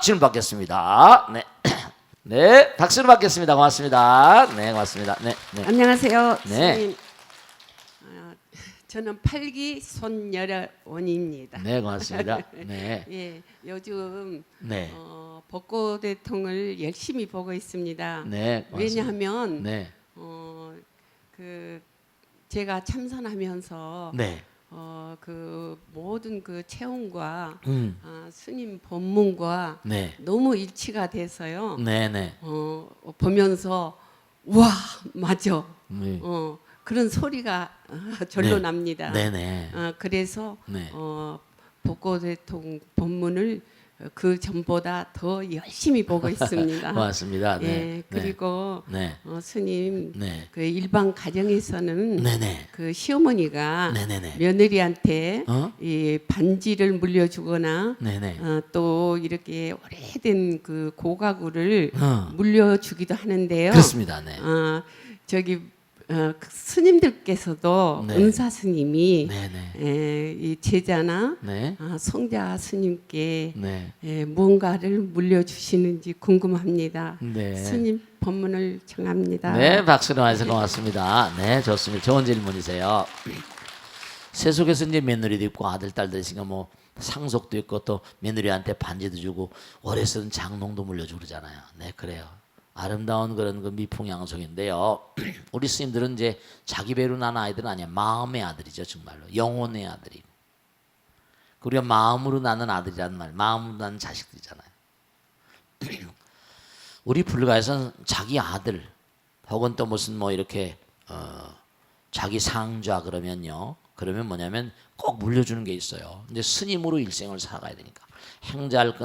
질문 받겠습니다. 네. 네, 박수를 받겠습니다. 고맙습니다. 네, 고맙습니다. 네, 네. 안녕하세요. 네. 스님. 저는 8기 손여원입니다. 네, 고맙습니다. 네. 예, 요즘 네. 벚꽃 대통을 열심히 보고 있습니다. 네, 고맙습니다. 왜냐하면 네. 그 제가 참선하면서 네. 그 모든 그 체험과 음. 스님 법문과 네. 너무 일치가 돼서요. 네, 네. 보면서 와 맞아. 네. 그런 소리가 절로 네. 납니다. 네, 네. 그래서 네. 벚꽃 대통 법문을 그 전보다 더 열심히 보고 있습니다. 고맙습니다. 네. 예, 그리고 네. 스님 네. 그 일반 가정에서는 네, 네. 그 시어머니가 네, 네, 네. 며느리한테 어? 이 반지를 물려주거나 네, 네. 또 이렇게 오래된 그 고가구를 어. 물려주기도 하는데요. 그렇습니다. 네. 저기 그 스님들께서도 네. 은사 스님이 네, 네. 이 제자나 네. 성자 스님께 네. 무언가를 물려주시는지 궁금합니다. 네. 스님 법문을 청합니다. 네, 박수로 해서 고맙습니다. 네, 좋습니다. 좋은 질문이세요. 세속에서 이제 며느리도 있고 아들, 딸들 있으니까 뭐 상속도 있고 또 며느리한테 반지도 주고 오래 쓰는 장롱도 물려주고 그러잖아요. 네, 그래요. 아름다운 그런 그 미풍양속인데요. 우리 스님들은 이제 자기 배로 난 아이들은 아니야. 마음의 아들이죠, 정말로. 영혼의 아들이고. 우리가 마음으로 낳는 아들이라는 말, 마음으로 낳는 자식들이잖아요. 우리 불가에서는 자기 아들 혹은 또 무슨 뭐 이렇게 자기 상좌 그러면요. 그러면 뭐냐면 꼭 물려주는 게 있어요. 근데 스님으로 일생을 살아가야 되니까 행자를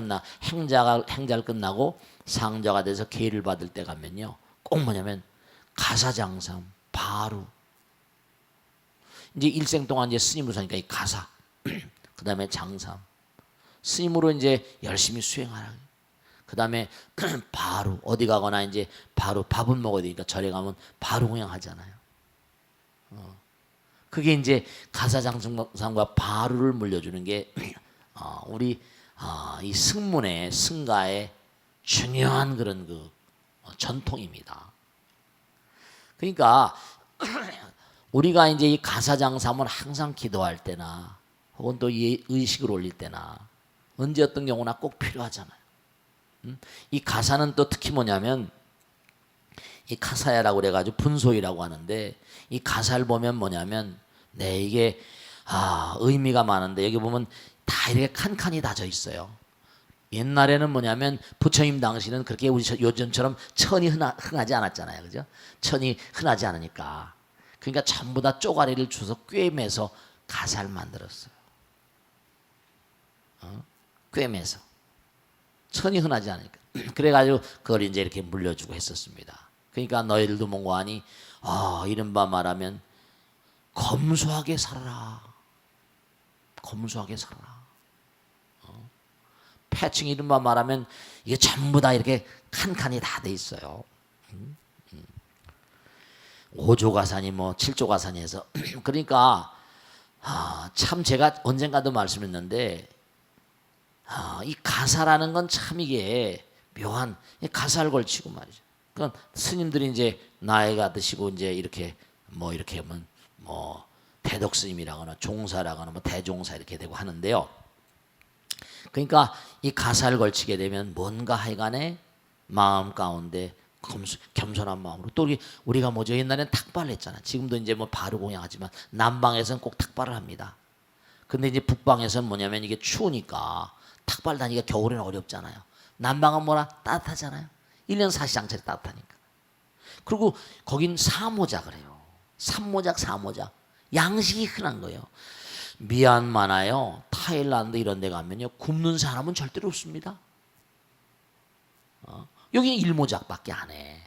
끝나고 상좌가 돼서 계를 받을 때 가면요. 꼭 뭐냐면 가사장삼 바로 이제 일생 동안 이제 스님으로 사니까 이 가사 그다음에 장삼 스님으로 이제 열심히 수행하라. 그다음에 바로 어디 가거나 이제 바로 밥은 먹어야 되니까 절에 가면 바로 공양하잖아요. 그게 이제 가사장삼과 바루를 물려주는 게 우리 이 승문의 승가의 중요한 그런 그 전통입니다. 그러니까 우리가 이제 이 가사장삼을 항상 기도할 때나 혹은 또 이 의식을 올릴 때나 언제 어떤 경우나 꼭 필요하잖아요. 이 가사는 또 특히 뭐냐면 이 가사야라고 그래가지고 분소이라고 하는데 이 가사를 보면 뭐냐면 네 이게 의미가 많은데 여기 보면 다 이렇게 칸칸이 다져 있어요. 옛날에는 뭐냐면 부처님 당시는 그렇게 우리 요즘처럼 천이 흔하지 않았잖아요, 그죠? 천이 흔하지 않으니까 그러니까 전부 다 쪼가리를 주서 꿰매서 가사를 만들었어요. 꿰매서 천이 흔하지 않으니까 그래가지고 그걸 이제 이렇게 물려주고 했었습니다. 그러니까 너희들도 뭔가하니 이른바 말하면 검소하게 살아라. 검소하게 살아라. 패칭 이른바 말하면 이게 전부 다 이렇게 칸칸이 다 돼 있어요. 5조 가산이 뭐 7조 가산이 해서 그러니까 참 제가 언젠가도 말씀했는데 이 가사라는 건 참 이게 묘한 가사를 걸치고 말이죠. 그건 스님들이 이제 나이가 드시고 이제 이렇게 뭐 이렇게 하면 뭐 대덕 스님이라거나 종사라거나 뭐 대종사 이렇게 되고 하는데요. 그러니까 이 가사를 걸치게 되면 뭔가 하여간에 마음 가운데 겸손한 마음으로 또 우리가 뭐죠 옛날엔 탁발을 했잖아. 지금도 이제 뭐 바로 공양하지만 남방에서는 꼭 탁발을 합니다. 근데 이제 북방에서는 뭐냐면 이게 추우니까 탁발 다니기가 겨울에는 어렵잖아요. 남방은 뭐라 따뜻하잖아요. 1년 사시장철이 따뜻하니까. 그리고 거긴 사모자 그래요. 삼모작 사모작 양식이 흔한 거예요. 미얀마나요 타일란드 이런 데 가면요 굶는 사람은 절대로 없습니다. 여기는 일모작밖에 안 해.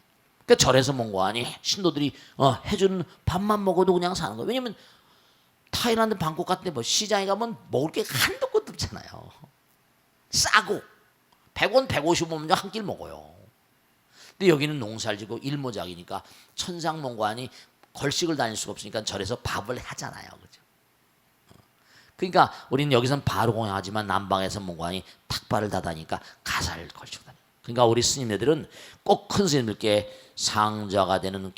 그러니까 절에서 뭔가하니 신도들이 해주는 밥만 먹어도 그냥 사는 거예요. 왜냐면 타일란드 방콕 같은 데 뭐 시장에 가면 먹을 게 한도 끝도 없잖아요. 싸고 100원 150원 한 끼를 먹어요. 근데 여기는 농사를 지고 일모작이니까 천상몽관이 걸식을 다닐 수가 없으니까 절에서 밥을 하잖아요. 그죠? 그러니까 우리는 여기선 바로 공양하지만 남방에서 문관이 탁발을 닫으니까 가사를 걸치고 다녀요. 그러니까 우리 스님네들은 꼭 큰 스님들께 상자가 되는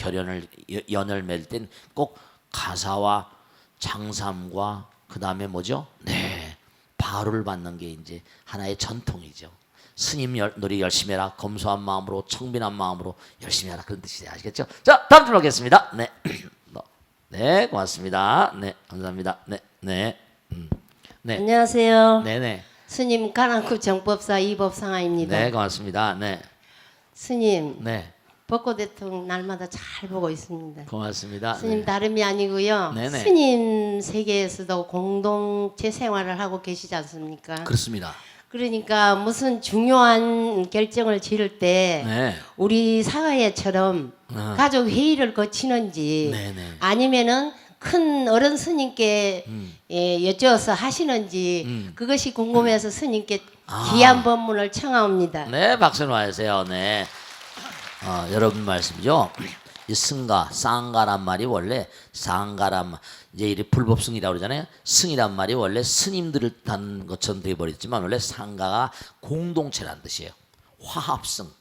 연을 맺을 땐 꼭 가사와 장삼과 그 다음에 뭐죠? 네, 바루를 받는 게 이제 하나의 전통이죠. 스님 놀이 열심히 해라. 검소한 마음으로 청빈한 마음으로 열심히 하라. 그런 뜻이에요. 아시겠죠? 자, 다음 줄 보겠습니다. 네, 네, 고맙습니다. 네, 감사합니다. 네, 네, 네, 안녕하세요. 네, 네, 스님 가랑구 정법사 이법상아입니다. 네, 고맙습니다. 네, 스님 네, 벚꽃 대통령 날마다 잘 보고 있습니다. 고맙습니다. 스님 네. 다름이 아니고요. 네네. 스님 세계에서도 공동체 생활을 하고 계시지 않습니까? 그렇습니다. 그러니까 무슨 중요한 결정을 지을 때 네, 우리 사회처럼 가족 회의를 거치는지 네, 네. 아니면은 큰 어른 스님께 여쭈어서 하시는지 그것이 궁금해서 스님께 귀한 법문을 청하옵니다. 네, 박수 놓으세요. 네. 여러분 말씀이죠. 이 승가, 쌍가란 말이 원래 쌍가란 말, 이제 이 불법승이라고 그러잖아요. 승이란 말이 원래 스님들을 뜻하는 것처럼 되어버렸지만 원래 상가가 공동체란 뜻이에요. 화합승.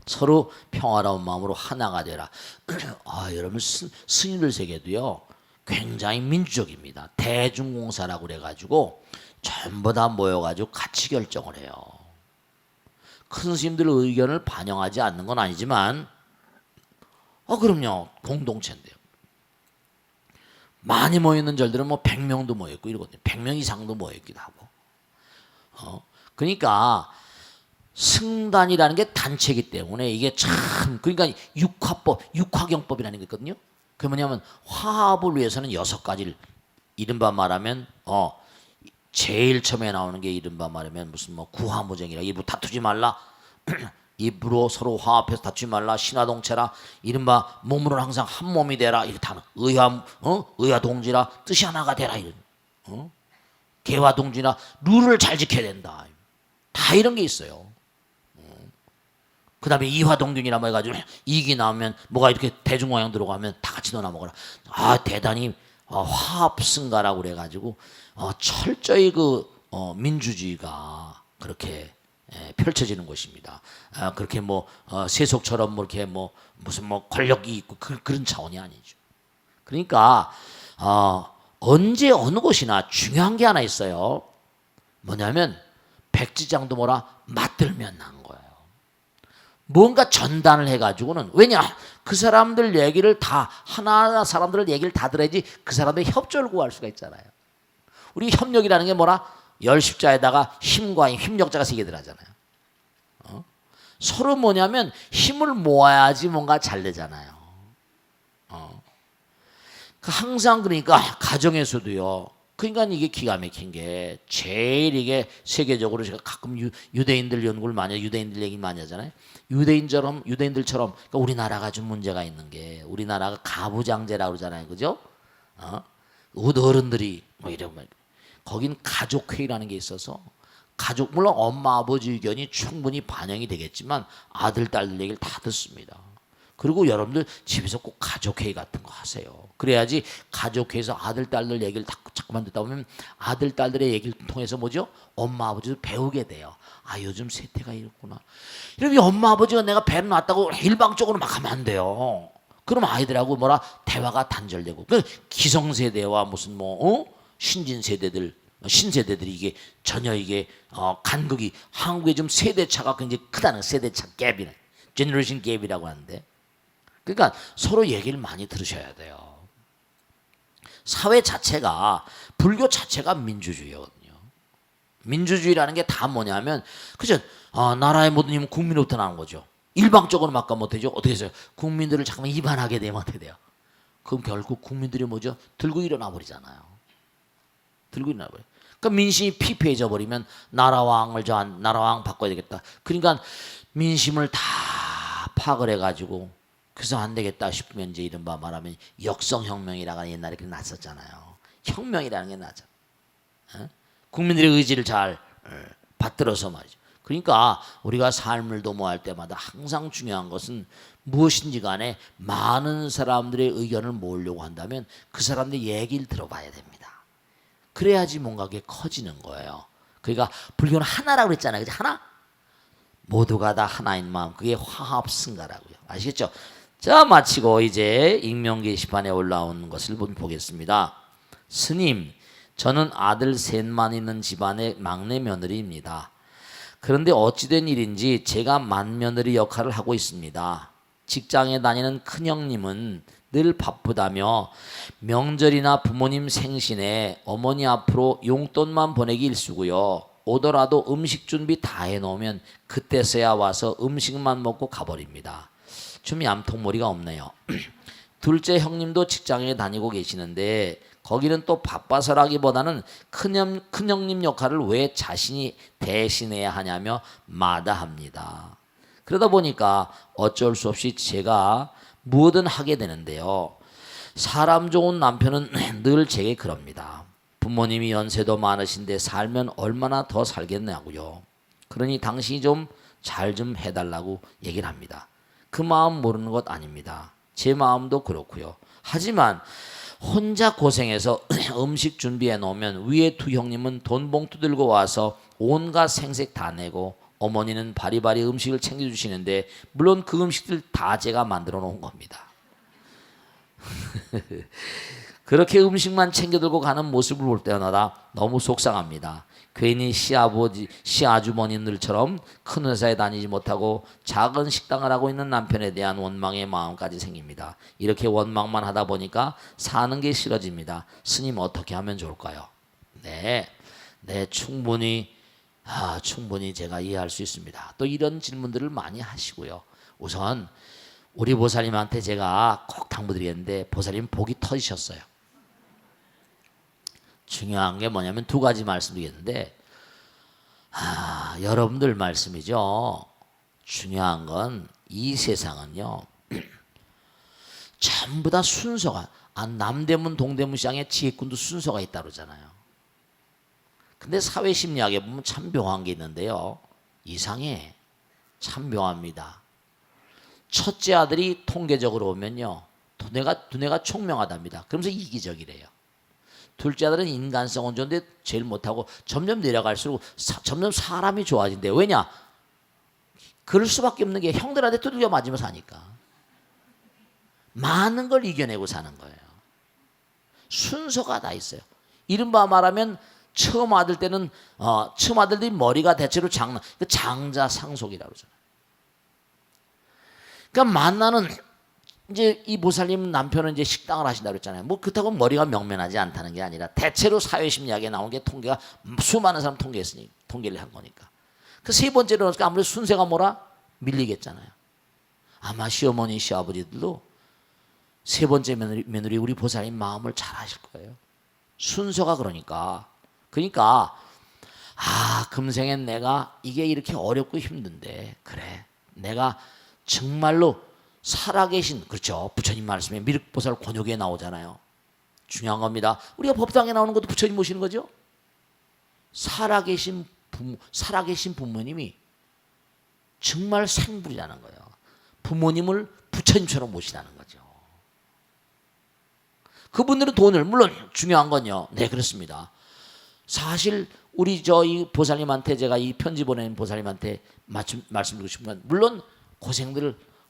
서로 평화로운 마음으로 하나가 되라. 여러분 스님들 세계도요 굉장히 민주적입니다. 대중공사라고 그래가지고 전부 다 모여가지고 같이 결정을 해요. 큰 스님들 의견을 반영하지 않는 건 아니지만 그럼요. 공동체인데요. 많이 모이는 절들은 뭐 100명도 모였고 이러거든요. 100명 이상도 모였기도 하고. 그러니까 승단이라는 게 단체이기 때문에 이게 참 그러니까 육화경법이라는 게 있거든요. 그게 뭐냐면 화합을 위해서는 6가지를 이른바 말하면 제일 처음에 나오는 게 이른바 말하면 무슨 뭐 구화무쟁이라 입으로 다투지 말라. 입으로 서로 화합해서 다투지 말라. 신화동체라. 이른바 몸으로는 항상 한 몸이 되라. 이렇게 하는 의화동지라. 뜻이 하나가 되라. 이런 개화동지라. 룰을 잘 지켜야 된다. 다 이런 게 있어요. 그 다음에 이화동균이라 뭐 해가지고 이익이 나오면 뭐가 이렇게 대중모양 들어가면 다 같이 넣어 먹어라. 대단히 화합승가라고 그래가지고 철저히 민주주의가 그렇게 펼쳐지는 것입니다. 그렇게 뭐 세속처럼 뭐 이렇게 뭐 무슨 뭐 권력이 있고 그런 차원이 아니죠. 그러니까 언제 어느 곳이나 중요한 게 하나 있어요. 뭐냐면 백지장도 뭐라 맞들면 난 거예요. 뭔가 전단을 해가지고는 왜냐 그 사람들 얘기를 다 하나하나 사람들 얘기를 다 들어야지 그 사람들의 협조를 구할 수가 있잖아요. 우리 협력이라는 게 뭐라 열십자에다가 힘과 힘력자가 3개 들어가잖아요. 서로 뭐냐면 힘을 모아야지 뭔가 잘 되잖아요. 항상 그러니까 가정에서도요. 그러니까 이게 기가 막힌 게 제일 이게 세계적으로 제가 가끔 유대인들 연구를 많이 해요. 유대인들 얘기 많이 하잖아요. 유대인들처럼 그러니까 우리나라가 좀 문제가 있는 게 우리나라가 가부장제라고 그러잖아요. 그죠? 어른들이 뭐 이러면 거긴 가족회의라는 게 있어서 물론 엄마 아버지 의견이 충분히 반영이 되겠지만 아들 딸들 얘기를 다 듣습니다. 그리고 여러분들 집에서 꼭 가족회의 같은 거 하세요. 그래야지 가족회의에서 아들 딸들 얘기를 자꾸만 듣다 보면 아들 딸들의 얘기를 통해서 뭐죠? 엄마 아버지도 배우게 돼요. 요즘 세태가 이렇구나. 이러면 엄마 아버지가 내가 배를 놨다고 일방적으로 막 하면 안 돼요. 그럼 아이들하고 뭐라 대화가 단절되고 기성세대와 무슨 신세대들이 이게 전혀 이게 간극이 한국의 좀 세대차가 굉장히 크다는 세대차 갭이네. 제너레이션 갭이라고 하는데 그러니까 서로 얘기를 많이 들으셔야 돼요. 사회 자체가 불교 자체가 민주주의거든요. 민주주의라는 게 다 뭐냐면 그죠? 나라의 모든 힘은 국민으로부터 나는 거죠. 일방적으로 막가 못하죠. 어떻게 해서요? 국민들을 잠깐만 이반하게 되면 어떻게 돼요? 그럼 결국 국민들이 뭐죠? 들고 일어나 버리잖아요. 들고 일어나 버려. 그러니까 민심이 피폐해져 버리면 나라왕 바꿔야 되겠다. 그러니까 민심을 다 파악을 해가지고 그래서 안 되겠다 싶으면 이제 이른바 말하면 역성혁명이라고 옛날에 그 났었잖아요. 혁명이라는 게 나죠. 국민들의 의지를 잘 받들어서 말이죠. 그러니까 우리가 삶을 도모할 때마다 항상 중요한 것은 무엇인지 간에 많은 사람들의 의견을 모으려고 한다면 그 사람들의 얘기를 들어봐야 됩니다. 그래야지 뭔가 그게 커지는 거예요. 그러니까 불교는 하나라고 그랬잖아요. 그죠? 하나? 모두가 다 하나인 마음. 그게 화합승가라고요. 아시겠죠? 자, 마치고 이제 익명 게시판에 올라온 것을 보겠습니다. 스님, 저는 아들 셋만 있는 집안의 막내 며느리입니다. 그런데 어찌된 일인지 제가 맏며느리 역할을 하고 있습니다. 직장에 다니는 큰형님은 늘 바쁘다며 명절이나 부모님 생신에 어머니 앞으로 용돈만 보내기 일쑤고요. 오더라도 음식 준비 다 해놓으면 그때서야 와서 음식만 먹고 가버립니다. 좀 얌통머리가 없네요. 둘째 형님도 직장에 다니고 계시는데 거기는 또 바빠서라기보다는 큰형님 역할을 왜 자신이 대신해야 하냐며 마다합니다. 그러다 보니까 어쩔 수 없이 제가 뭐든 하게 되는데요. 사람 좋은 남편은 늘 제게 그럽니다. 부모님이 연세도 많으신데 살면 얼마나 더 살겠냐고요. 그러니 당신이 좀 잘 좀 해달라고 얘기를 합니다. 그 마음 모르는 것 아닙니다. 제 마음도 그렇고요. 하지만 혼자 고생해서 음식 준비해 놓으면 위에 두 형님은 돈 봉투 들고 와서 온갖 생색 다 내고 어머니는 바리바리 음식을 챙겨주시는데 물론 그 음식들 다 제가 만들어 놓은 겁니다. 그렇게 음식만 챙겨 들고 가는 모습을 볼 때마다 너무 속상합니다. 괜히 시아버지, 시아주머니들처럼 큰 회사에 다니지 못하고 작은 식당을 하고 있는 남편에 대한 원망의 마음까지 생깁니다. 이렇게 원망만 하다 보니까 사는 게 싫어집니다. 스님 어떻게 하면 좋을까요? 네, 충분히 제가 이해할 수 있습니다. 또 이런 질문들을 많이 하시고요. 우선 우리 보살님한테 제가 꼭 당부드리겠는데 보살님 복이 터지셨어요. 중요한 게 뭐냐면 두 가지 말씀드리겠는데 여러분들 말씀이죠. 중요한 건 이 세상은요. 전부 다 순서가 남대문 동대문 시장에 지혜꾼도 순서가 있다 그러잖아요. 근데 사회심리학에 보면 참 묘한 게 있는데요. 이상해. 참 묘합니다. 첫째 아들이 통계적으로 보면요. 두뇌가 총명하답니다. 그러면서 이기적이래요. 둘째 아들은 인간성은 좋은데 제일 못하고 점점 내려갈수록 점점 사람이 좋아진대. 왜냐? 그럴 수밖에 없는 게 형들한테 두들겨 맞으며 사니까. 많은 걸 이겨내고 사는 거예요. 순서가 다 있어요. 이른바 말하면 처음 아들 때는 처음 아들들이 머리가 대체로 장자상속이라고 그러잖아요. 그러니까 만나는 이제 이 보살님 남편은 이제 식당을 하신다고 그랬잖아요. 뭐 그렇다고 머리가 명면하지 않다는 게 아니라 대체로 사회심리학에 나온 게 통계가 수많은 사람 통계를 한 거니까. 그 세 번째로 그러니까 아무래도 순서가 뭐라 밀리겠잖아요. 아마 시어머니 시아버지들도 세 번째 며느리 우리 보살님 마음을 잘 아실 거예요. 순서가 그러니까 금생엔 내가 이게 이렇게 어렵고 힘든데 그래 내가 정말로 살아계신 그렇죠. 부처님 말씀에 미륵보살 권유에 나오잖아요. 중요한 겁니다. 우리가 법당에 나오는 것도 부처님 모시는 거죠. 살아계신 부모님이 정말 생불이라는 거예요. 부모님을 부처님처럼 모시라는 거죠. 그분들은 돈을 물론 중요한 건요. 네 그렇습니다. 사실 우리 이 보살님한테 제가 이 편지 보낸 보살님한테 말씀드리고 싶은 건 물론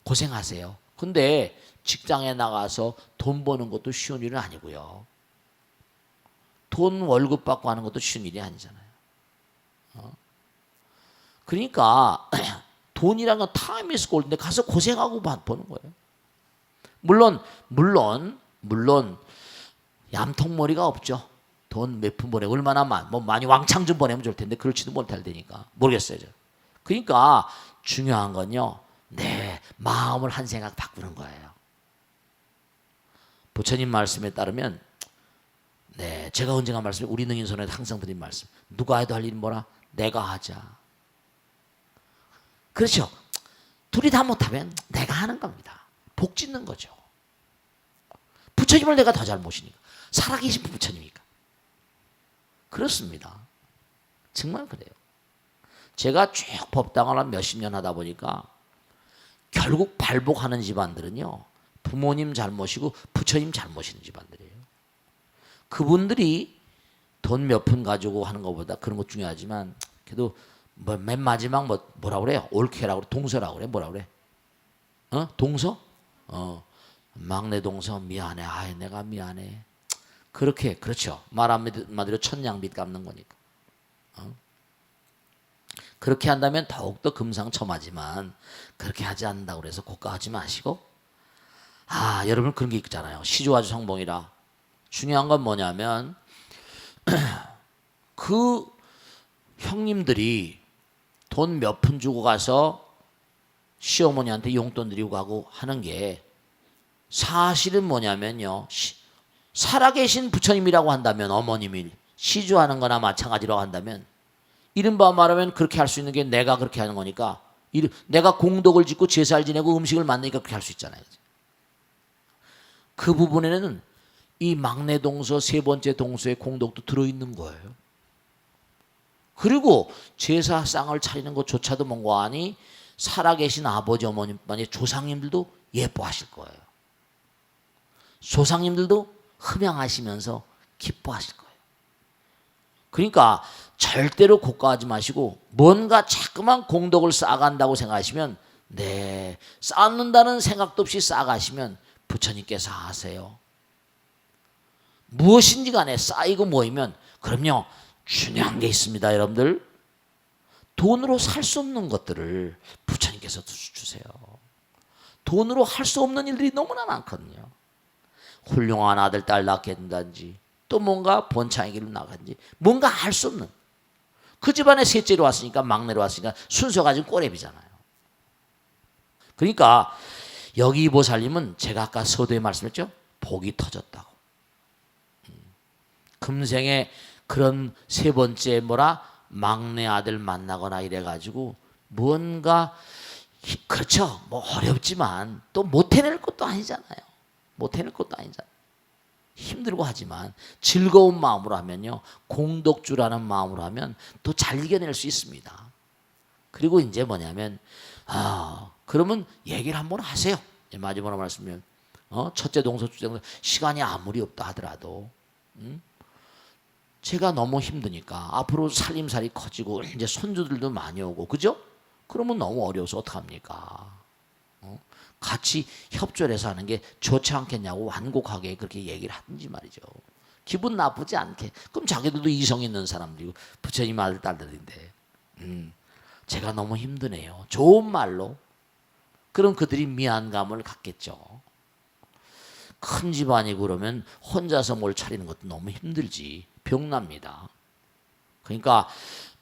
고생하세요. 근데 직장에 나가서 돈 버는 것도 쉬운 일은 아니고요. 돈 월급 받고 하는 것도 쉬운 일이 아니잖아요. 그러니까 돈이란 건 타임 이즈 골드인데 가서 고생하고 버는 거예요. 물론 얌통머리가 없죠. 돈 몇 푼 보내고 얼마나 많이 왕창 좀 보내면 좋을 텐데 그렇지도 못할 테니까 모르겠어요. 그러니까 중요한 건요. 네, 마음을 한 생각 바꾸는 거예요. 부처님 말씀에 따르면 네, 제가 언젠가 말씀해 우리 능인선에 항상 드린 말씀. 누가 해도 할 일이 뭐라? 내가 하자. 그렇죠. 둘이 다 못하면 내가 하는 겁니다. 복 짓는 거죠. 부처님을 내가 더 잘 모시니까. 살아계신 부처님이니까. 그렇습니다. 정말 그래요. 제가 쭉 법당을 한 몇십 년 하다 보니까 결국 발복하는 집안들은요. 부모님 잘 모시고 부처님 잘 모시는 집안들이에요. 그분들이 돈 몇 푼 가지고 하는 것보다 그런 것 중요하지만 그래도 맨 마지막 뭐라 그래요? 올케라고 그래? 동서라고 그래? 뭐라 그래? 동서? 막내 동서 미안해. 아이 내가 미안해. 그렇게 그렇죠. 말 한마디로 천냥빚 갚는 거니까. 그렇게 한다면 더욱더 금상첨화지만 그렇게 하지 않는다고 그래서 고가하지 마시고 여러분 그런 게 있잖아요. 시주아주 성봉이라 중요한 건 뭐냐면 그 형님들이 돈 몇 푼 주고 가서 시어머니한테 용돈 드리고 가고 하는 게 사실은 뭐냐면요. 살아계신 부처님이라고 한다면 어머님이 시주하는 거나 마찬가지라고 한다면 이른바 말하면 그렇게 할 수 있는 게 내가 그렇게 하는 거니까 내가 공덕을 짓고 제사를 지내고 음식을 만드니까 그렇게 할 수 있잖아요. 그 부분에는 이 막내 동서 세 번째 동서의 공덕도 들어있는 거예요. 그리고 제사상을 차리는 것조차도 뭔가 하니 살아계신 아버지 어머님만의 조상님들도 예뻐하실 거예요. 조상님들도 흠양하시면서 기뻐하실 거예요. 그러니까 절대로 고가하지 마시고 뭔가 자꾸만 공덕을 쌓아간다고 생각하시면 쌓는다는 생각도 없이 쌓아가시면 부처님께서 하세요. 무엇인지 간에 쌓이고 모이면 그럼요 중요한 게 있습니다. 여러분들 돈으로 살 수 없는 것들을 부처님께서 주세요. 돈으로 할 수 없는 일들이 너무나 많거든요. 훌륭한 아들 딸 낳게 된다든지 또 뭔가 본창의 길로 나간지 뭔가 할 수 없는 그 집안에 셋째로 왔으니까 막내로 왔으니까 순서가 지금 꼬레비잖아요. 그러니까 여기 보살님은 제가 아까 서두에 말씀했죠. 복이 터졌다고. 금생에 그런 세 번째 막내 아들 만나거나 이래가지고 뭔가 그렇죠. 뭐 어렵지만 또 못 해낼 것도 아니잖아요. 못 해낼 것도 아니잖아요. 힘들고 하지만 즐거운 마음으로 하면요. 공덕주라는 마음으로 하면 또 잘 이겨낼 수 있습니다. 그리고 이제 뭐냐면 그러면 얘기를 한번 하세요. 마지막으로 말씀드리면 첫째 동서 둘째 동서 시간이 아무리 없다 하더라도 제가 너무 힘드니까 앞으로 살림살이 커지고 이제 손주들도 많이 오고 그죠? 그러면 너무 어려워서 어떡합니까? 같이 협조를 해서 하는 게 좋지 않겠냐고 완곡하게 그렇게 얘기를 하든지 말이죠. 기분 나쁘지 않게. 그럼 자기들도 이성 있는 사람들이고 부처님 아들 딸들인데 제가 너무 힘드네요. 좋은 말로. 그럼 그들이 미안감을 갖겠죠. 큰 집안이고 그러면 혼자서 뭘 차리는 것도 너무 힘들지. 병납니다. 그러니까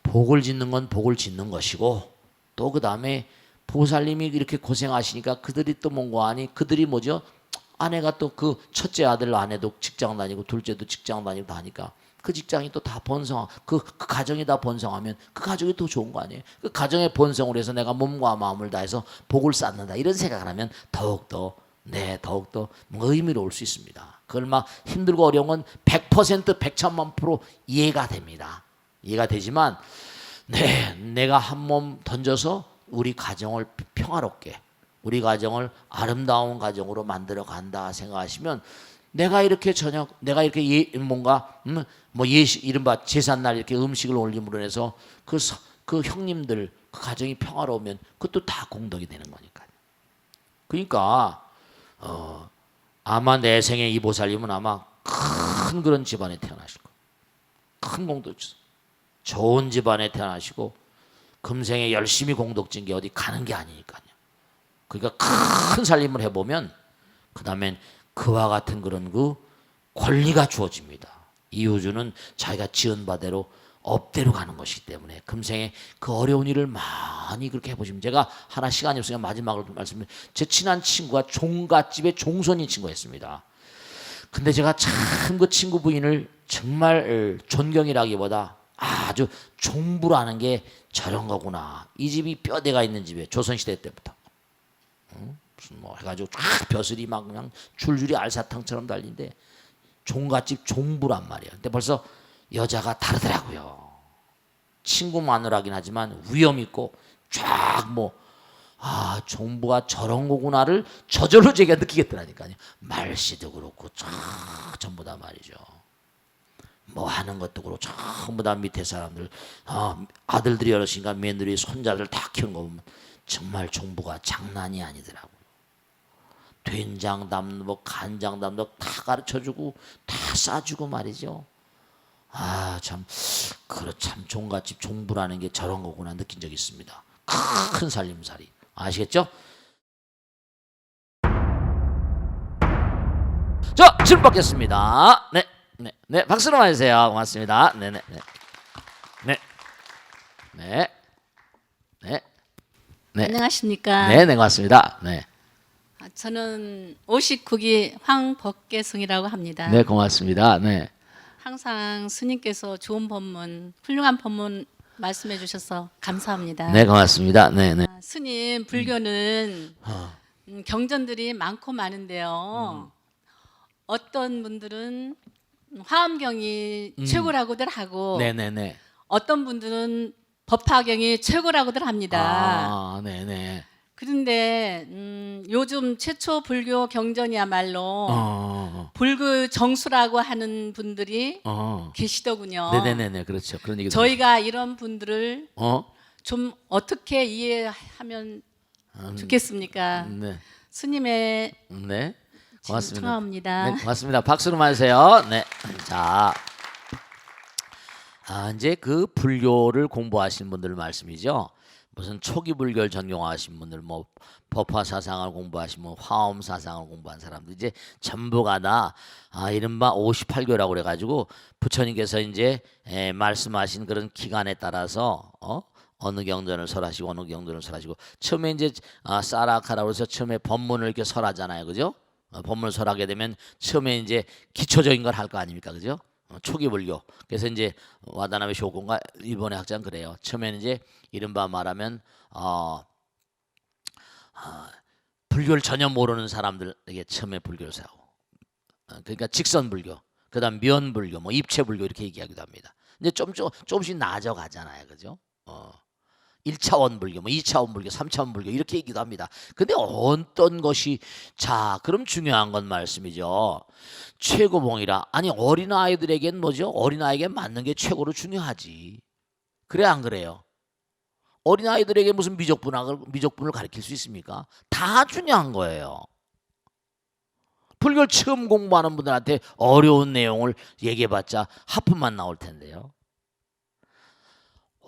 복을 짓는 건 복을 짓는 것이고 또 그 다음에 보살님이 이렇게 고생하시니까 그들이 또 뭔가 하니 그들이 뭐죠? 아내가 또 그 첫째 아들 아내도 직장 다니고 둘째도 직장 다니고 다 하니까 그 직장이 또 다 그 가정이 다 번성하면 그 가족이 더 좋은 거 아니에요? 그 가정의 번성을 해서 내가 몸과 마음을 다해서 복을 쌓는다 이런 생각을 하면 더욱더 뭔가 의미로울 수 있습니다. 그걸 막 힘들고 어려운 건 100% 100,000,000% 이해가 됩니다. 이해가 되지만 내가 한 몸 던져서 우리 가정을 평화롭게 우리 가정을 아름다운 가정으로 만들어 간다 생각하시면 내가 이렇게 뭔가 이른바 제삿날 이렇게 음식을 올림으로 해서 그 형님들 그 가정이 평화로우면 그것도 다 공덕이 되는 거니까요. 그러니까 아마 내 생에 이 보살님은 아마 큰 그런 집안에 태어나실 거예요. 큰 공덕 좋은 집안에 태어나시고 금생에 열심히 공덕진 게 어디 가는 게 아니니까요. 그러니까 큰 살림을 해보면 그 다음엔 그와 같은 그런 그 권리가 주어집니다. 이 우주는 자기가 지은 바대로 업대로 가는 것이기 때문에 금생에 그 어려운 일을 많이 그렇게 해보시면 제가 하나 시간이 없으니까 마지막으로 말씀드리면 제 친한 친구가 종갓집에 종손인 친구였습니다. 근데 제가 참 그 친구 부인을 정말 존경이라기보다 아주 종부라는 게 저런 거구나. 이 집이 뼈대가 있는 집이에요. 조선시대 때부터. 무슨 뭐 해가지고 쫙 벼슬이 막 그냥 줄줄이 알사탕처럼 달린데 종갓집 종부란 말이에요. 근데 벌써 여자가 다르더라고요. 친구 마누라긴 하지만 위험 있고 쫙 종부가 저런 거구나를 저절로 제가 느끼겠더라니까요. 말씨도 그렇고 쫙 전부 다 말이죠. 뭐 하는 것도 그렇고 전부 다 밑에 사람들 아들들이 여럿이니까 며느리 손자들 다 키우는 거 보면 정말 종부가 장난이 아니더라고요. 된장 담는 법, 간장 담는 법 다 가르쳐주고 다 싸주고 말이죠. 참 종갓집 종부라는 게 저런 거구나 느낀 적이 있습니다. 큰 살림살이 아시겠죠? 자, 질문 받겠습니다. 네, 박수로 맞으세요. 고맙습니다. 네. 안녕하십니까. 네, 고맙습니다. 네, 저는 59기 황법계승이라고 합니다. 네, 고맙습니다. 네, 항상 스님께서 좋은 법문, 훌륭한 법문 말씀해 주셔서 감사합니다. 네, 고맙습니다. 네. 스님, 불교는 경전들이 많고 많은데요. 어떤 분들은 화엄경이 최고라고들 하고 네. 어떤 분들은 법화경이 최고라고들 합니다. 네. 그런데 요즘 최초 불교 경전이야말로 불교 정수라고 하는 분들이 계시더군요. 네네네, 그렇죠. 그런 얘기. 저희가 이런 분들을 좀 어떻게 이해하면 좋겠습니까? 네, 스님의 네, 고맙습니다. 청하옵니다. 네, 고맙습니다. 박수로 맞으세요. 네, 자, 이제 그 불교를 공부하신 분들 말씀이죠. 무슨 초기 불교를 전공하신 분들, 뭐 법화 사상을 공부하신 분, 화엄 사상을 공부한 사람들 이제 전부가 다 이른바 58교라고 그래가지고 부처님께서 이제 말씀하신 그런 기간에 따라서 어느 경전을 설하시고 어느 경전을 설하시고 처음에 이제 사라카라고 해서 처음에 법문을 이렇게 설하잖아요, 그죠? 법문을 설하게 되면 처음에 이제 기초적인 걸 할 거 아닙니까, 그죠? 초기 불교. 그래서 이제 와다나베 쇼군과 일본의 학자는 그래요. 처음에는 이제 이른바 말하면 불교를 전혀 모르는 사람들에게 처음에 불교를 사고, 그러니까 직선 불교, 그다음 면 불교, 뭐 입체 불교 이렇게 얘기하기도 합니다. 이제 조금씩 나아져 가잖아요, 그죠? 1차원 불교, 뭐 2차원 불교, 3차원 불교 이렇게 얘기도 합니다. 근데 어떤 것이 그럼 중요한 건 말씀이죠. 최고봉이라. 아니 어린아이들에겐 뭐죠? 어린아이에게 맞는 게 최고로 중요하지. 그래 안 그래요? 어린아이들에게 무슨 미적분을 가르칠 수 있습니까? 다 중요한 거예요. 불교를 처음 공부하는 분들한테 어려운 내용을 얘기해봤자 하품만 나올 텐데요.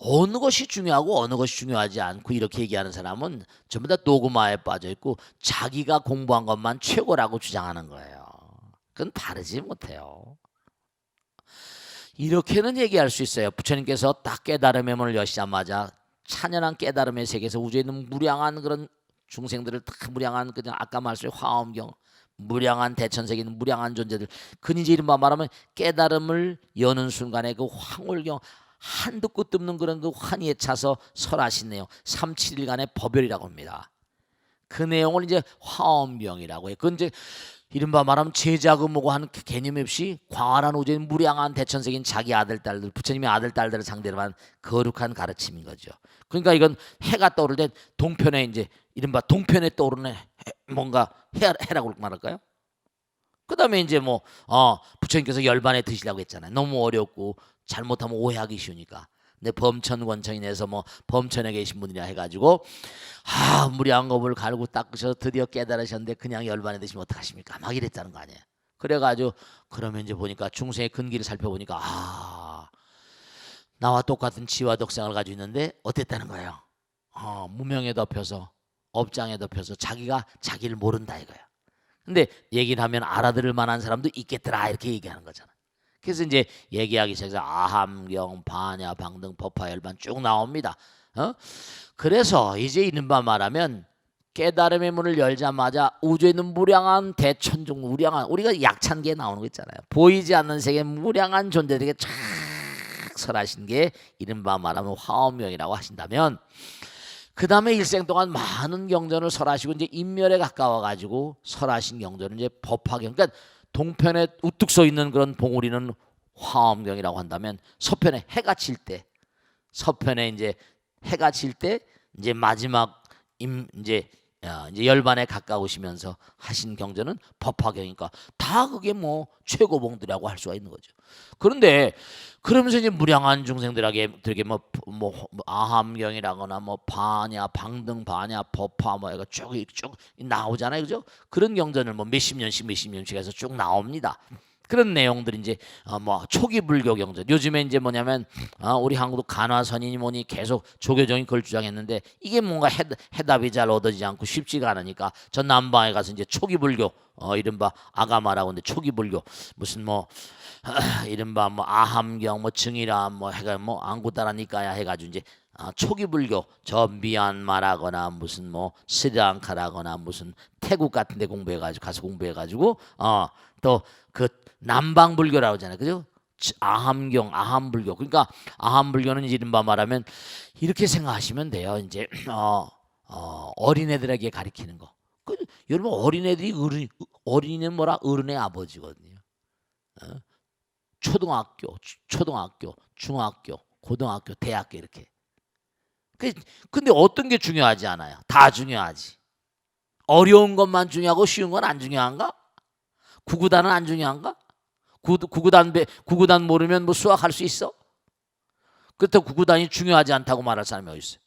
어느 것이 중요하고 어느 것이 중요하지 않고 이렇게 얘기하는 사람은 전부 다 도그마에 빠져 있고 자기가 공부한 것만 최고라고 주장하는 거예요. 그건 바르지 못해요. 이렇게는 얘기할 수 있어요. 부처님께서 딱 깨달음의 문을 여시자마자 찬연한 깨달음의 세계에서 우주에 있는 무량한 그런 중생들을 다 무량한 그냥 아까 말씀의 화엄경 무량한 대천세계 있는 무량한 존재들 그니 이제 이른바 말하면 깨달음을 여는 순간에 그 황홀경 한도 끝도 없는 그런 그 환희에 차서 설하신 내용 37일간의 법열이라고 합니다. 그 내용을 이제 화엄경이라고 해요. 그건 이제 이른바 말하면 제자고 뭐고 하는 개념 없이 광활한 우주의 무량한 대천세계인 자기 아들 딸들 부처님의 아들 딸들을 상대로 한 거룩한 가르침인 거죠. 그러니까 이건 해가 떠오를 때 동편에 이제 이른바 동편에 떠오르는 뭔가 해라고 말할까요? 그 다음에 이제 뭐 부처님께서 열반에 드시라고 했잖아요. 너무 어렵고 잘못하면 오해하기 쉬우니까. 근데 범천권천인에서 뭐 범천에 계신 분이라 해가지고 무량한 법을 갈고 닦으셔서 드디어 깨달으셨는데 그냥 열반에 드시면 어떡하십니까? 막 이랬다는 거 아니에요. 그래가지고 그러면 이제 보니까 중생의 근기를 살펴보니까 나와 똑같은 지와 덕생을 가지고 있는데 어땠다는 거예요? 무명에 덮여서 업장에 덮여서 자기가 자기를 모른다 이거야. 근데 얘기를 하면 알아들을 만한 사람도 있겠더라 이렇게 얘기하는 거잖아. 그래서 이제 얘기하기 시작해서 아함경, 반야, 방등, 법화, 열반 쭉 나옵니다. 그래서 이제 이른바 말하면 깨달음의 문을 열자마자 우주에 있는 무량한 대천중 무량한 우리가 약찬기에 나오는 거 있잖아요. 보이지 않는 세계 무량한 존재들에게 쫙 설하신 게 이른바 말하면 화엄경이라고 하신다면 그 다음에 일생 동안 많은 경전을 설하시고 이제 인멸에 가까워 가지고 설하신 경전은 이제 법화경. 그러니까 동편에 우뚝 서 있는 그런 봉우리는 화엄경이라고 한다면 서편에 해가 칠 때, 서편에 이제 해가 칠 때 이제 마지막 이제 이제 열반에 가까우시면서 하신 경전은 법화경이니까 다 그게 뭐 최고봉들이라고 할 수가 있는 거죠. 그런데 그러면서 이제 무량한 중생들에게 되게 뭐 아함경이라거나 뭐 반야, 방등 반야, 법화 뭐 이거 쭉 나오잖아요, 그죠? 그런 경전을 뭐 몇십 년씩 해서 쭉 나옵니다. 그런 내용들이 이제 뭐 초기 불교 경전, 요즘에 이제 뭐냐면 우리 한국도 간화선인이 뭐니 계속 조계종이 그걸 주장했는데 이게 뭔가 해답이 잘 얻어지지 않고 쉽지가 않으니까 전 남방에 가서 이제 초기 불교 이른바 아가마라고 하는데 초기 불교 무슨 뭐 이른바 뭐 아함경 뭐 증이람 뭐 해가 뭐 안구따라니까야 해가지고 이제 초기 불교 저 미얀마라거나 무슨 뭐 스리랑카라거나 무슨 태국 같은 데 공부해가지고 가서 공부해가지고 또 그 남방 불교라고 하잖아요, 그죠? 아함경, 아함불교. 그러니까 아함불교는 이른바 말하면 이렇게 생각하시면 돼요. 이제 어린애들에게 가리키는 거. 여러분 어린애들이 어린이는 뭐라 어른의 아버지거든요. 초등학교, 중학교, 고등학교, 대학교 이렇게. 근데 어떤 게 중요하지 않아요? 다 중요하지. 어려운 것만 중요하고 쉬운 건 안 중요한가? 구구단은 안 중요한가? 구구단 모르면 뭐 수학할 수 있어? 그렇다고 구구단이 중요하지 않다고 말할 사람이 어디 있어요?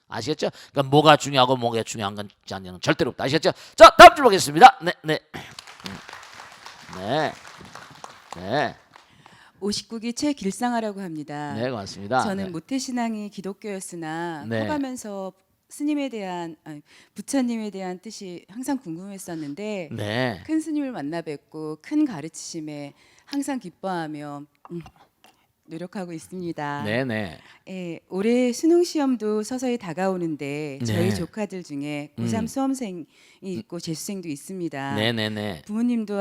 아시겠죠? 그러니까 뭐가 중요하고 뭐가 중요한 건지 아니는 절대로 없다. 아시겠죠? 자, 다음 줄 보겠습니다. 네. 59기 최길상하라고 합니다. 네, 고맙습니다. 저는 네. 모태신앙이 기독교였으나 네. 커가면서 스님에 대한 부처님에 대한 뜻이 항상 궁금했었는데 네. 큰 스님을 만나 뵙고 큰 가르치심에 항상 기뻐하며 노력하고 있습니다. 네. 예, 올해 수능 시험도 서서히 다가오는데 네. 저희 조카들 중에 고3 수험생이 있고 재수생도 있습니다. 네. 부모님도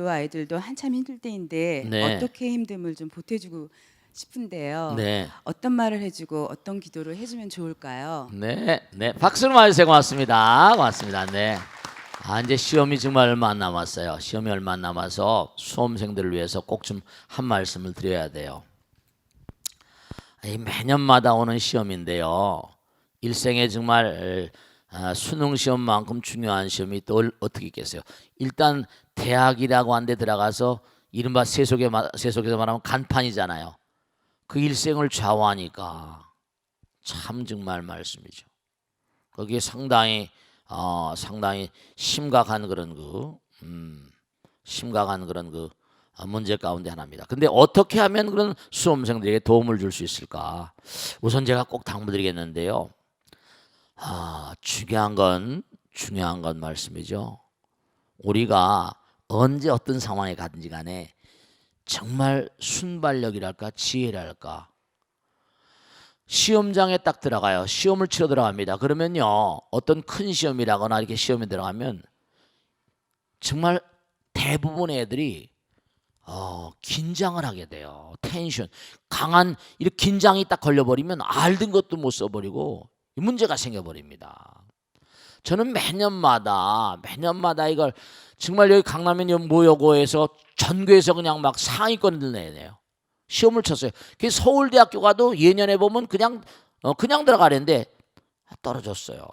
아이들도 한참 힘들 때인데 네. 어떻게 힘듦을 좀 보태주고 싶은데요. 네. 어떤 말을 해주고 어떤 기도를 해주면 좋을까요? 네. 박수를 많이 주세요. 고맙습니다. 네. 이제 시험이 정말 얼마 안 남았어요. 시험이 얼마 안 남아서 수험생들을 위해서 꼭 좀 한 말씀을 드려야 돼요. 매년마다 오는 시험인데요. 일생에 정말 수능 시험만큼 중요한 시험이 또 어떻게 있겠어요? 일단 대학이라고 한 데 들어가서 이른바 세속에서 말하면 간판이잖아요. 그 일생을 좌우하니까 참 정말 말씀이죠. 거기에 상당히 심각한 그런 문제 가운데 하나입니다. 근데 어떻게 하면 그런 수험생들에게 도움을 줄 수 있을까? 우선 제가 꼭 당부드리겠는데요. 중요한 건 말씀이죠. 우리가 언제 어떤 상황에 가든지 간에 정말 순발력이랄까 지혜랄까 시험장에 딱 들어가요. 시험을 치러 들어갑니다. 그러면요 어떤 큰 시험이라거나 이렇게 시험에 들어가면 정말 대부분의 애들이 긴장을 하게 돼요. 텐션 강한 이렇게 긴장이 딱 걸려버리면 알던 것도 못 써버리고 문제가 생겨버립니다. 저는 매년마다 이걸 정말 여기 강남의 모여고에서 전교에서 그냥 막 상위권을 내네요. 시험을 쳤어요. 그 서울대학교 가도 예년에 보면 그냥 들어가는데 떨어졌어요.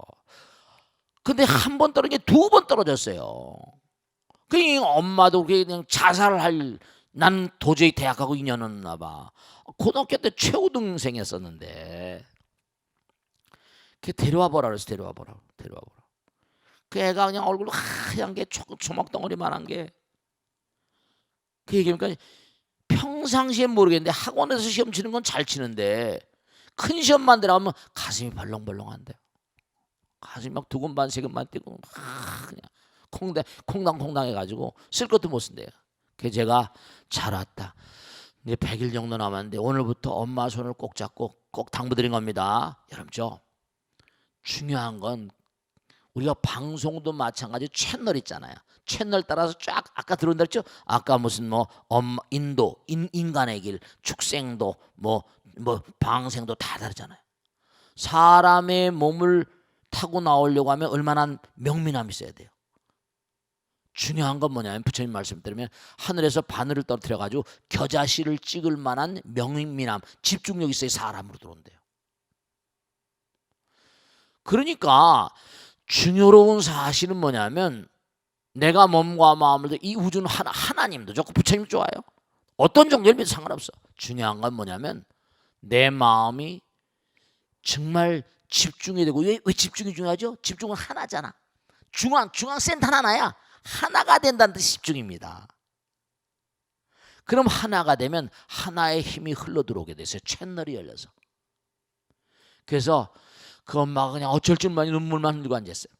근데 한 번 떨어진 게 두 번 떨어졌어요. 그러니까 엄마도 그냥 난 도저히 대학하고 인연 없나 봐. 고등학교 때 최우등생이었었는데 데려와 보라 그래서 데려와 보라. 그 애가 그냥 얼굴 하얀 게 초막덩어리만한 게 그 얘기하니까 평상시에 모르겠는데 학원에서 시험 치는 건 잘 치는데 큰 시험만 들어가면 가슴이 벌렁벌렁한데요. 가슴이 막 두근반 세근반 뛰고 그냥 콩당콩당 해가지고 쓸 것도 못 쓴대요. 그래서 제가 잘 왔다. 이제 100일 정도 남았는데 오늘부터 엄마 손을 꼭 잡고 꼭 당부드린 겁니다. 여러분죠. 중요한 건 우리가 방송도 마찬가지 채널 있잖아요. 채널 따라서 쫙 아까 들어온다 했죠. 아까 무슨 인간의 길, 축생도 뭐 방생도 다 다르잖아요. 사람의 몸을 타고 나오려고 하면 얼마나 명민함이 있어야 돼요. 중요한 건 뭐냐면 부처님 말씀 들으면 하늘에서 바늘을 떨어뜨려 가지고 겨자씨를 찍을 만한 명민함, 집중력 있어야 사람으로 들어온대요. 그러니까 중요로운 사실은 뭐냐면 내가 몸과 마음을 이 우주는 하나님도 좋고 부처님도 좋아요. 어떤 종교를 믿어도 상관없어. 중요한 건 뭐냐면 내 마음이 정말 집중이 되고 왜 집중이 중요하죠? 집중은 하나잖아. 중앙 센터 하나야. 하나가 된다는 뜻이 집중입니다. 그럼 하나가 되면 하나의 힘이 흘러들어오게 됐어요. 채널이 열려서. 그래서 그 엄마가 그냥 어쩔 줄 몰라 눈물만 흘리고 앉았어요.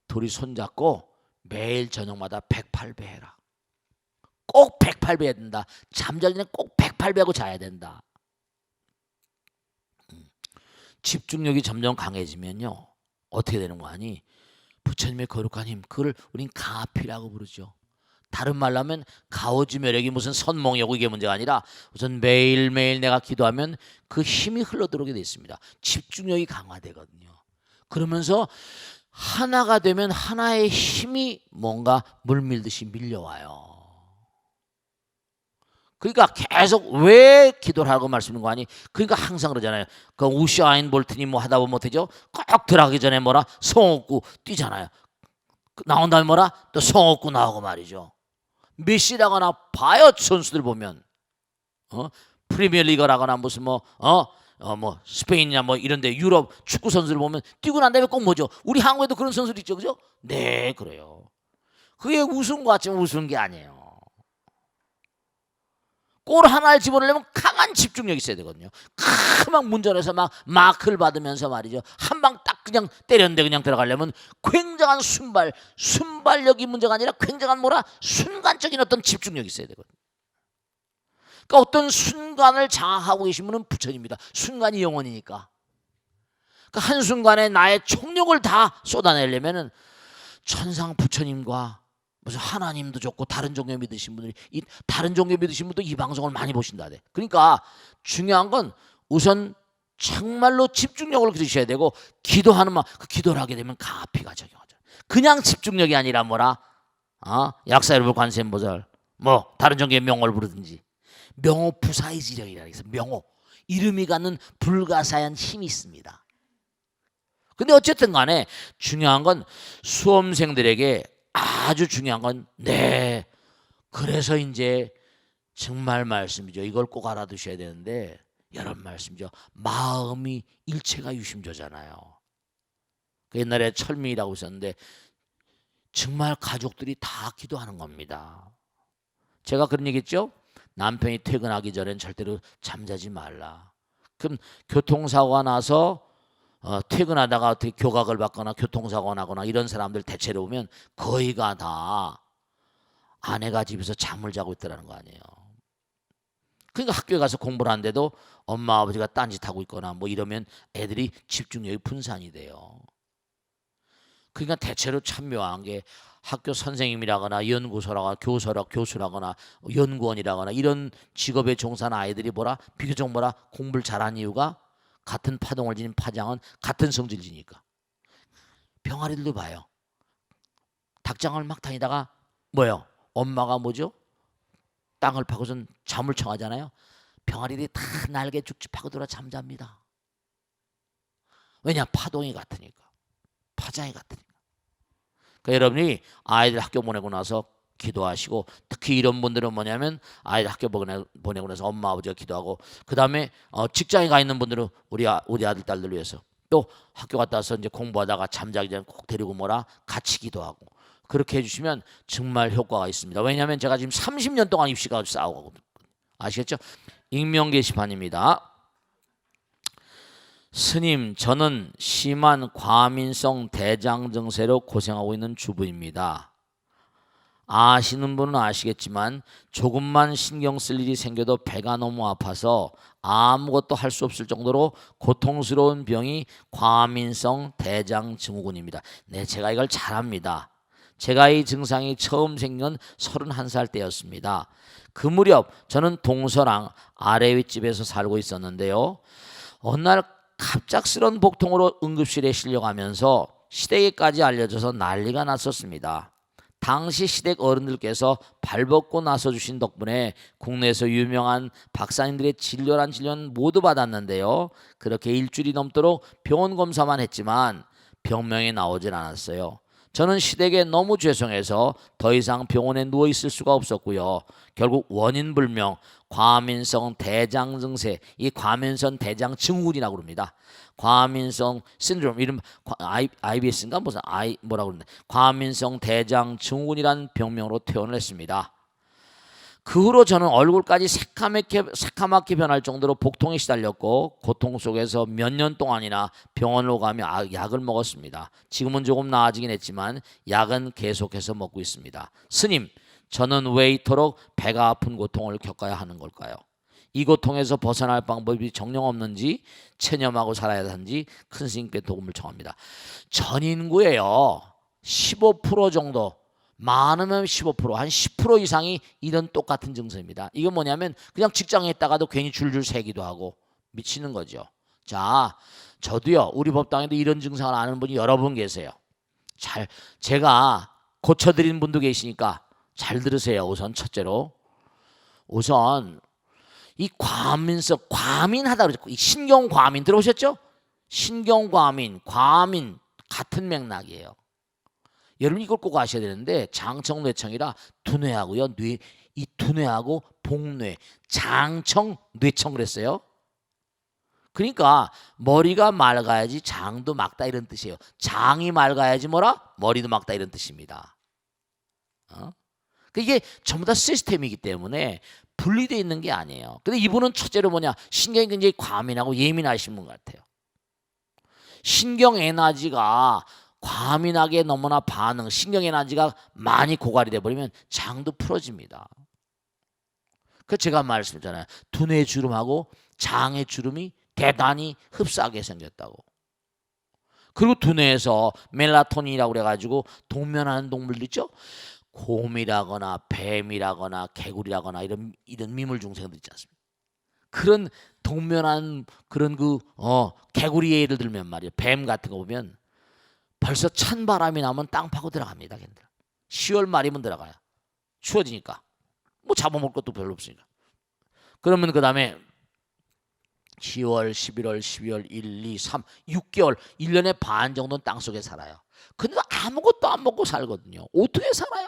둘이 손잡고 매일 저녁마다 108배 해라. 꼭 108배 해야 된다. 잠자기 전에 꼭 108배 하고 자야 된다. 집중력이 점점 강해지면요. 어떻게 되는 거 아니? 부처님의 거룩한 힘, 그걸 우린 가피라고 부르죠. 다른 말로 하면 가오지매력이 무슨 선몽이고 이게 문제가 아니라 우선 매일매일 내가 기도하면 그 힘이 흘러들어오게 돼 있습니다. 집중력이 강화되거든요. 그러면서 하나가 되면 하나의 힘이 뭔가 물밀듯이 밀려와요. 그러니까 계속 왜 기도를 하고 말씀하는 거 아니? 그러니까 항상 그러잖아요. 그 우샤인 볼트니 뭐 하다 보면 어떻게죠? 꼭 들어가기 전에 뭐라 성업구 뛰잖아요. 나온 다음에 뭐라 또 성업구 나오고 말이죠. 메시라거나 봐요. 선수들 보면 프리미어리그라거나 무슨 뭐 스페인이나 뭐 이런데 유럽 축구 선수들 보면 뛰고 난 다음에 꼭 뭐죠? 우리 한국에도 그런 선수들 있죠, 그죠? 네, 그래요. 그게 우승 같지만 우승 게 아니에요. 골 하나를 집어넣으려면 강한 집중력이 있어야 되거든요. 막 문전에서 막 마크를 받으면서 말이죠. 한 방 딱 그냥 때렸는데 그냥 들어가려면 굉장한 순발력이 문제가 아니라 굉장한 순간적인 어떤 집중력이 있어야 되거든요. 그러니까 어떤 순간을 장악하고 계신 분은 부처님입니다. 순간이 영원이니까. 그러니까 한순간에 나의 총력을 다 쏟아내려면은 천상 부처님과 무슨 하나님도 좋고 다른 종교 믿으신 분들이 다른 종교 믿으신 분도 이 방송을 많이 보신다. 그러니까 중요한 건 우선 정말로 집중력을 기르셔야 되고 기도하는 그 기도를 하게 되면 가피가 적용하죠. 그냥 집중력이 아니라 약사여러분 관세음보살 뭐 다른 종교의 명호를 부르든지 명호 부사의지력이라고 해서 명호 이름이 갖는 불가사의한 힘이 있습니다. 근데 어쨌든 간에 중요한 건 수험생들에게 아주 중요한 건 그래서 이제 정말 말씀이죠. 이걸 꼭 알아두셔야 되는데 여러분 말씀이죠. 마음이 일체가 유심조잖아요. 그 옛날에 철민이라고 있었는데 정말 가족들이 다 기도하는 겁니다. 제가 그런 얘기 했죠. 남편이 퇴근하기 전엔 절대로 잠자지 말라. 그럼 교통사고가 나서 퇴근하다가 어떻게 교각을 받거나 교통사고가 나거나 이런 사람들 대체로 보면 거의가 다 아내가 집에서 잠을 자고 있더라는 거 아니에요. 그러니까 학교에 가서 공부를 하는데도 엄마 아버지가 딴짓하고 있거나 뭐 이러면 애들이 집중력이 분산이 돼요. 그러니까 대체로 참 묘한 게 학교 선생님이라거나 연구소라거나 교수라거나 연구원이라거나 이런 직업에 종사하는 아이들이 비교적 공부를 잘한 이유가 같은 파동을 지닌 파장은 같은 성질을 지니까. 병아리들도 봐요. 닭장을 막 다니다가 엄마가 땅을 파고선 잠을 청하잖아요. 병아리들이 다 날개 쭉쭉 파고 들어 잠잡니다. 왜냐? 파동이 같으니까. 파장이 같으니까. 그러니까 여러분이 아이들 학교 보내고 나서 기도하시고 특히 이런 분들은 뭐냐면 아이들 학교 보내고 나서 엄마 아버지가 기도하고 그 다음에 직장에 가 있는 분들은 우리 아들 딸들 위해서 또 학교 갔다 와서 이제 공부하다가 잠자기 전에 꼭 데리고 같이 기도하고 그렇게 해주시면 정말 효과가 있습니다. 왜냐하면 제가 지금 30년 동안 입시가 싸우고 아시겠죠? 익명 게시판입니다. 스님, 저는 심한 과민성 대장 증세로 고생하고 있는 주부입니다. 아시는 분은 아시겠지만 조금만 신경 쓸 일이 생겨도 배가 너무 아파서 아무것도 할 수 없을 정도로 고통스러운 병이 과민성 대장 증후군입니다. 네, 제가 이걸 잘 압니다. 제가 이 증상이 처음 생긴 31살 때였습니다. 그 무렵 저는 동서랑 아래 윗집에서 살고 있었는데요. 어느 날 갑작스런 복통으로 응급실에 실려가면서 시댁에까지 알려져서 난리가 났었습니다. 당시 시댁 어른들께서 발벗고 나서주신 덕분에 국내에서 유명한 박사님들의 진료란 진료는 모두 받았는데요. 그렇게 일주일이 넘도록 병원 검사만 했지만 병명이 나오질 않았어요. 저는 시댁에 너무 죄송해서 더 이상 병원에 누워 있을 수가 없었고요. 결국 원인 불명 과민성 대장 증세, 이 과민성 대장 증후군이라고 그럽니다. 과민성 신드롬, 이름 IBS인가 무슨 뭐라고 그러는데 과민성 대장 증후군이라는 병명으로 퇴원을 했습니다. 그 후로 저는 얼굴까지 새카맣게 변할 정도로 복통에 시달렸고 고통 속에서 몇 년 동안이나 병원으로 가며 약을 먹었습니다. 지금은 조금 나아지긴 했지만 약은 계속해서 먹고 있습니다. 스님, 저는 왜 이토록 배가 아픈 고통을 겪어야 하는 걸까요? 이 고통에서 벗어날 방법이 정녕 없는지 체념하고 살아야 하는지 큰 스님께 도움을 청합니다. 전 인구에요 15% 정도, 많으면 15%, 한 10% 이상이 이런 똑같은 증세입니다. 이게 뭐냐면 그냥 직장에 있다가도 괜히 줄줄 새기도 하고 미치는 거죠. 자, 저도요 우리 법당에도 이런 증상을 아는 분이 여러 분 계세요. 제가 고쳐드린 분도 계시니까 잘 들으세요. 우선 첫째로, 우선 이 과민하다 그러죠. 이 신경과민 들어보셨죠? 신경과민, 과민 같은 맥락이에요. 여러분 이걸 꼭 아셔야 되는데 장청 뇌청이라 두뇌하고요. 이 두뇌하고 복뇌, 장청 뇌청 그랬어요. 그러니까 머리가 맑아야지 장도 맑다 이런 뜻이에요. 장이 맑아야지 뭐라? 머리도 맑다 이런 뜻입니다. 이게 전부 다 시스템이기 때문에 분리되어 있는 게 아니에요. 근데 이분은 첫째로 뭐냐? 신경이 굉장히 과민하고 예민하신 분 같아요. 신경 에너지가 과민하게 너무나 신경 에너지가 많이 고갈이 돼버리면 장도 풀어집니다. 그 제가 말씀드렸잖아요. 두뇌 주름하고 장의 주름이 대단히 흡사하게 생겼다고. 그리고 두뇌에서 멜라토닌이라고 그래가지고 동면하는 동물들 있죠? 곰이라거나 뱀이라거나 개구리라거나 이런 미물중생들 있지 않습니까? 그런 동면한 그런 개구리 예를 들면 말이에요. 뱀 같은 거 보면 벌써 찬바람이 나면 땅 파고 들어갑니다. 걔들 10월 말이면 들어가요. 추워지니까 뭐 잡아먹을 것도 별로 없으니까. 그러면 그 다음에 10월, 11월, 12월, 1, 2, 3, 6개월 1년에 반 정도는 땅속에 살아요. 근데 아무것도 안 먹고 살거든요. 어떻게 살아요?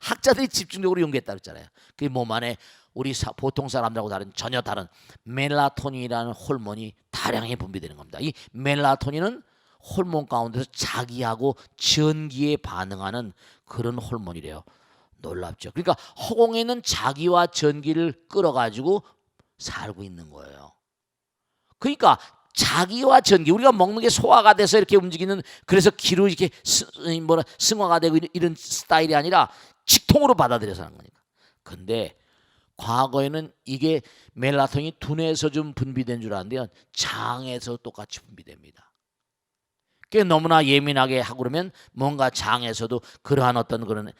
학자들이 집중적으로 연구했다 그랬잖아요. 그 몸 안에 우리 보통 사람들하고 전혀 다른 멜라토닌이라는 호르몬이 다량히 분비되는 겁니다. 이 멜라토닌은 호르몬 가운데서 자기하고 전기에 반응하는 그런 호르몬이래요. 놀랍죠. 그러니까 허공에 있는 자기와 전기를 끌어가지고 살고 있는 거예요. 그러니까 자기와 전기, 우리가 먹는 게 소화가 돼서 이렇게 움직이는, 그래서 기로 이렇게 승화가 되고 이런 스타일이 아니라 직통으로 받아들여서 하는 거니까. 근데 과거에는 이게 멜라토닌이 두뇌에서 좀 분비된 줄 알았는데요, 장에서 똑같이 분비됩니다. 그게 너무나 예민하게 하고 그러면 뭔가 장에서도 그러한 어떤 그런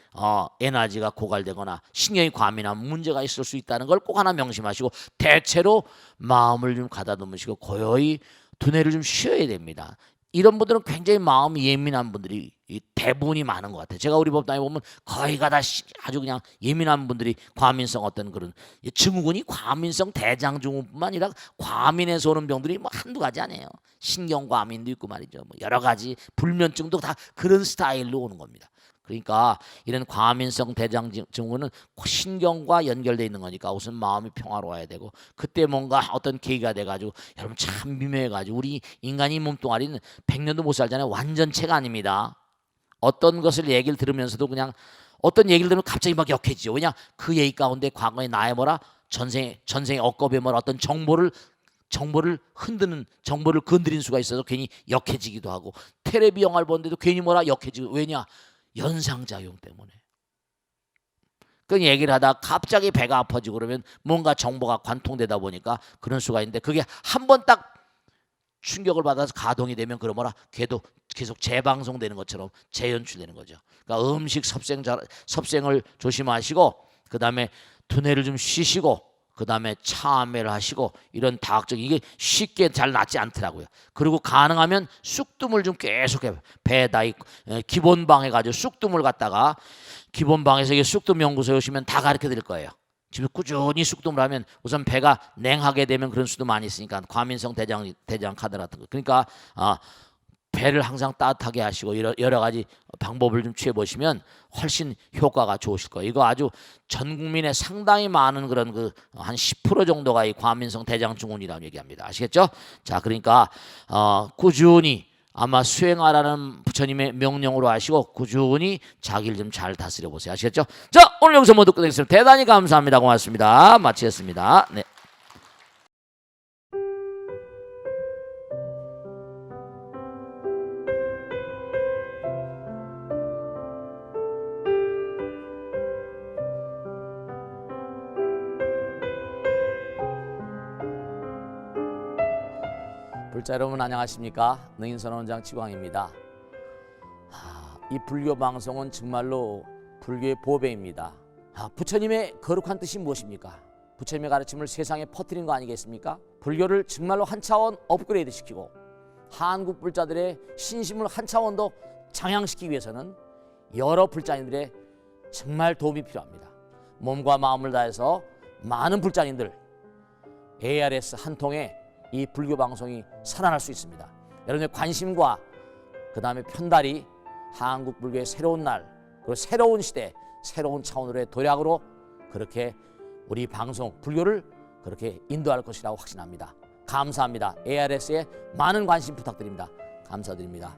에너지가 고갈되거나 신경이 과민한 문제가 있을 수 있다는 걸 꼭 하나 명심하시고, 대체로 마음을 좀 가다듬으시고 고요히 두뇌를 좀 쉬어야 됩니다. 이런 분들은 굉장히 마음이 예민한 분들이 대부분이 많은 것 같아요. 제가 우리 법당에 보면 거의가 다 아주 그냥 예민한 분들이 과민성 어떤 그런 증후군이 과민성 대장 증후군뿐만 아니라 과민에서 오는 병들이 뭐 한두 가지 아니에요. 신경과민도 있고 말이죠. 뭐 여러 가지 불면증도 다 그런 스타일로 오는 겁니다. 그러니까 이런 과민성 대장 증후군은 신경과 연결되어 있는 거니까 우선 마음이 평화로워야 되고, 그때 뭔가 어떤 계기가 돼가지고, 여러분 참 미묘해가지고 우리 인간이 몸뚱아리는 100년도 못 살잖아요. 완전체가 아닙니다. 어떤 것을 얘기를 들으면서도 그냥 어떤 얘기를 들으면 갑자기 막 역해지죠. 왜냐? 그 얘기 가운데 과거의 나의 뭐라 전생의 억겁의 뭐라 어떤 정보를 흔드는, 정보를 건드린 수가 있어서 괜히 역해지기도 하고, 텔레비 영화를 보는데도 괜히 뭐라 역해지고, 왜냐? 연상작용 때문에. 그 얘기를 하다 갑자기 배가 아파지고 그러면 뭔가 정보가 관통되다 보니까 그런 수가 있는데, 그게 한 번 딱 충격을 받아서 가동이 되면 그런 뭐라 걔도 계속 재방송되는 것처럼 재연출되는 거죠. 그러니까 음식 섭생을 조심하시고, 그 다음에 두뇌를 좀 쉬시고, 그 다음에 참회를 하시고, 이런 다학적인 이게 쉽게 잘 낫지 않더라고요. 그리고 가능하면 쑥뜸을 좀 계속해, 배에다 기본방 해가지고 쑥뜸을 갖다가, 기본방에서 쑥뜸 연구소에 오시면 다 가르쳐 드릴 거예요. 집에 꾸준히 쑥뜸을 하면 우선 배가 냉하게 되면 그런 수도 많이 있으니까, 과민성 대장 카드 같은 거. 그러니까 배를 항상 따뜻하게 하시고 여러 가지 방법을 좀 취해 보시면 훨씬 효과가 좋으실 거예요. 이거 아주 전 국민의 상당히 많은 그런 그 한 10% 정도가 이 과민성 대장증후군이라고 얘기합니다. 아시겠죠? 자, 그러니까 꾸준히 아마 수행하라는 부처님의 명령으로 하시고 꾸준히 자기를 좀 잘 다스려 보세요. 아시겠죠? 자, 오늘 여기서 모두 끝내겠습니다. 대단히 감사합니다. 고맙습니다. 마치겠습니다. 네. 불자 여러분 안녕하십니까? 능인선원장 지광입니다. 이 불교 방송은 정말로 불교의 보배입니다. 부처님의 거룩한 뜻이 무엇입니까? 부처님의 가르침을 세상에 퍼뜨린 거 아니겠습니까? 불교를 정말로 한 차원 업그레이드 시키고 한국 불자들의 신심을 한 차원 더 장양시키기 위해서는 여러 불자님들의 정말 도움이 필요합니다. 몸과 마음을 다해서 많은 불자님들 ARS 한 통에 이 불교 방송이 살아날 수 있습니다. 여러분의 관심과 그 다음에 편달이 한국 불교의 새로운 날 그리고 새로운 시대 새로운 차원으로의 도약으로 그렇게 우리 방송 불교를 그렇게 인도할 것이라고 확신합니다. 감사합니다. ARS에 많은 관심 부탁드립니다. 감사드립니다.